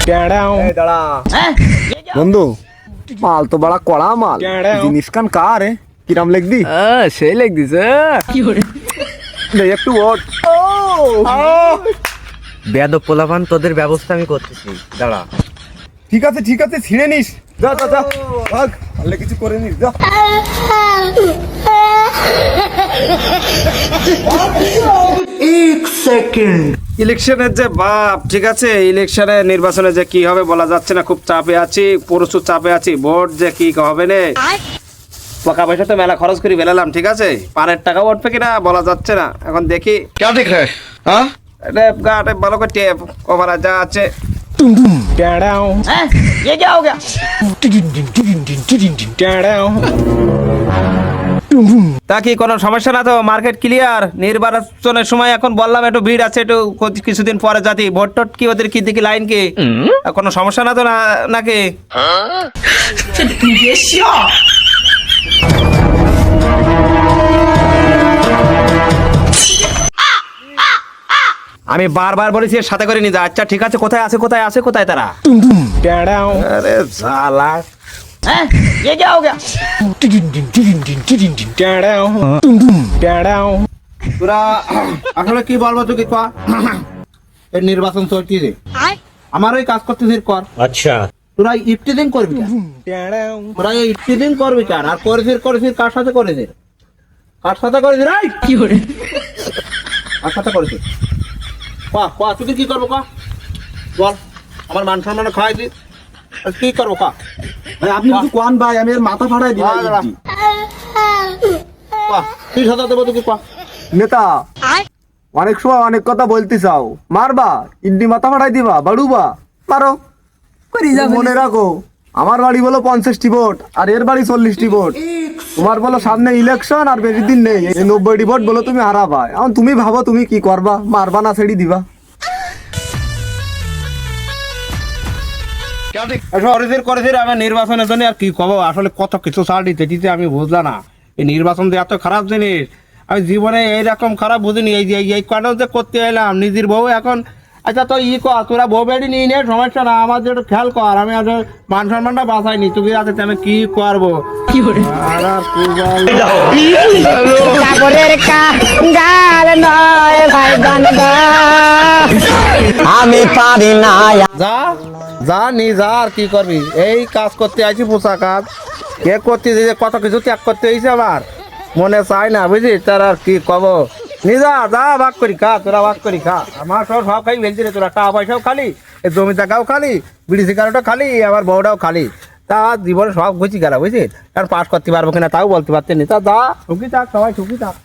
দাঁড়া বন্ধু, মাল তো বড় কড়া মাল। জিনিস কান কার রে? কিরাম লিখবি? সেই লেগ দিছে একটু ওঠ। বেয়াদব পোলাপান, তোদের ব্যবস্থা আমি করতেছি, দাঁড়া। ঠিক আছে ঠিক আছে, ছিঁড়ে নিস। যা যা যা, ভাগ, আল্লাহ কিছু করে নিস, যা। ইলেকশনের যে বাপ, ঠিক আছে, ইলেকশনে নির্বাচনে যে কি হবে বলা যাচ্ছে না, খুব চাপে আছি, প্রচুর চাপে আছি। ভোট যে কি হবে নে, টাকা পয়সা তো মেলা খরচ করে ফেলালাম, ঠিক আছে, পানের টাকা উঠবে কিনা বলা যাচ্ছে না, এখন দেখি। क्या देख रहा है? हाँ? টেপ গা টেপ ভালো করে টেপ কভার যা আছে। ये क्या हो गया? তা কি কোনো সমস্যা না তো? Market clear? নির্বাচনের সময় এখন বললাম একটু ভিড় আছে, একটু কিছুদিন পরে জাতি ভোট টোট কি ওদের কি দেখি লাইন কি, কোনো সমস্যা না তো নাকি? আমি বারবার বলেছি এর সাথে করে নিয়ে যা। আচ্ছা ঠিক আছে, কোথায় আছে কোথায় আছে কোথায় তারা? আরে জ্বালা, ये क्या हो गया? তোরা আসলে কি বলবো তোকে কর। এই নির্বাচন চলছে, আমার ওই কাজ করতেছিস কর। अच्छा। তোরা ইফতিদিন করবি কেন? তোরা এই ইফতিদিন করবি কেন? আর করেছিস কার সাথে করেছিস? কার সাথে করেছিস? এই কি করে? কার সাথে করেছিস? কা তুই কি করবো কা? বল, আমার মান সম্মান খাওয়াই দিস, কি করবো কা? ভাই আপনি কিছু কোন ভাই, আমি এর মাথা ফাটাই দিই। তুই সাথে দেবো তুই কা? নেতা, অনেক সময় অনেক কথা বলতে চাও, মারবা, ইডলি মাথা ফাটাই দিবা, বাড়ুবা, মারো। মনে রাখো, আমার বাড়ি বলো 50টি ভোট আর এর বাড়ি 40টি ভোট। তোমার বলো সামনে ইলেকশন আর বেশি দিন নেই, এই 90টি ভোট বলো তুমি হারাবা। এখন তুমি ভাবো তুমি কি করবা, মারবা না ছেড়ে দিবা? করেছিস আমি নির্বাচনের জন্য আর কি কব, আসলে কত কিছু ছাড় দিতে আমি বুঝলাম না। এই নির্বাচন যে এত খারাপ জিনিস, আমি জীবনে এইরকম খারাপ বুঝিনি। এই যে এই কারণে যে করতে এলাম, নিজের বউ এখন। আচ্ছা তো কর, তোরা বউ বেড়ি নিয়ে নে, সমস্যা না, আমার যে একটু খেয়াল কর। আমি আসলে মান সম্মানটা বাঁচাইনি, তুমি আছে আমি কি করবো? আমি পারি না। যা যা নি যা, আর কি করবি? এই কাজ করতে আইছি, পোষা কাজ কে করতে যে কত কিছু ত্যাগ করতে হয়েছে আমার, মনে চাই না বুঝিস। তার আর কি কব, নিজা যা ভাগ করি খা, তোরা ভাগ করি খা। আমার সব খাই ফেলছি রে তোরা, টাকা পয়সাও খালি, এই জমি টাকাও খালি, বিড়ি সিগারেটও খালি, আমার বউটাও খালি। তা জীবনে সব ঘুচি গেল বুঝিস। আর পাস করতে পারবো কিনা তাও বলতে পারতেন। তা যা সুখী থাক, সবাই সুখী থাক।